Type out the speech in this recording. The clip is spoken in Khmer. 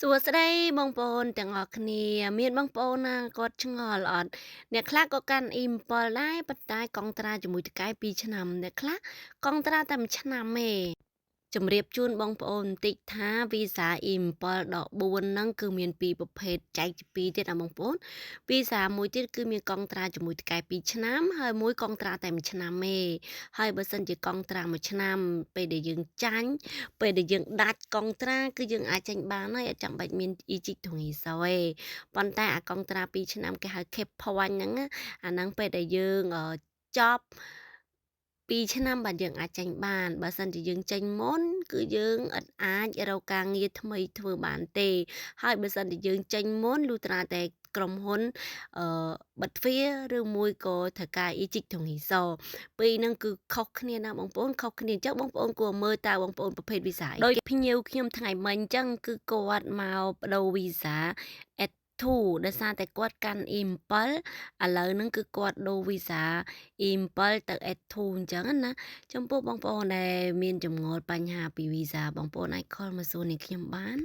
សួស្តីបងប្អូនទាំងអស់គ្នាមានបងប្អូនណាគាត់ឆ្ងល់អត់អ្នកខ្លះក៏កាន់អ៊ីមប៉ុលដែរប៉ុន្តែកង់ត្រាជាមួយតកែ2ឆ្នាំអ្នកខ្លះកង់ត្រាតែ1ឆ្នាំទេជំរាបជូនបងប្អូនបន្តិចថាវីសាអ៊ីមប៉ុលដក4ហ្នឹងគឺមានពីរប្រភេទចែកជាពីរទៀតណាបងប្អូនវីសាមួយទៀតគឺមានកង់ត្រាជាមួយតកែ2ឆ្នាំហើយមួយកង់ត្រាតែ1ឆ្នាំទេហើយបើសិនជាកង់ត្រា1ឆ្នាំពេលដែលយើងចាញ់ ពេលដែលយើងដាច់កង់ត្រាគឺយើងអាចចេញបានហើយអត់ចាំបាច់មាន Egypt ទងីសទេប៉ុន្តែអាកង់ត្រា2ឆ្នាំគេហៅ Cape Point ហ្នឹងណាអាហ្នឹងពេលដែលយើងចប់2ឆ្នាំបាទយើងអាចចេញបានបើសិនជាយើងចេញមុនគឺយើងអត់អាចរកការងារថ្មីធ្វើបានទេហើយបើសិនជាយើងចេញមុនលុះត្រាតែក្រុមហ៊ុនអឺបិទទ្វារឬមួយក៏ត្រូវការ Egypt ទងីសពីរហ្នឹងគឺខុសគ្នាណាបងប្អូនខុសគ្នាអញ្ចឹងបងប្អូនគួរមើលតើបងប្អូនប្រភេទវីសាដូចភ្ញៀវខ្ញុំថ្ងៃមិញអញ្ចឹងគឺគាត់មកបដូរវីសា S2 ដោយសារតែគាត់កាន់ E7 ឥឡូវហ្នឹងគឺគាត់ដូរវីសា E7 ទៅ S2 អញ្ចឹងណាចំពោះបងប្អូនដែលមានចម្ងល់បញ្ហាពីវីសាបងប្អូនអាចខលមកសួរនាងខ្ញុំបាន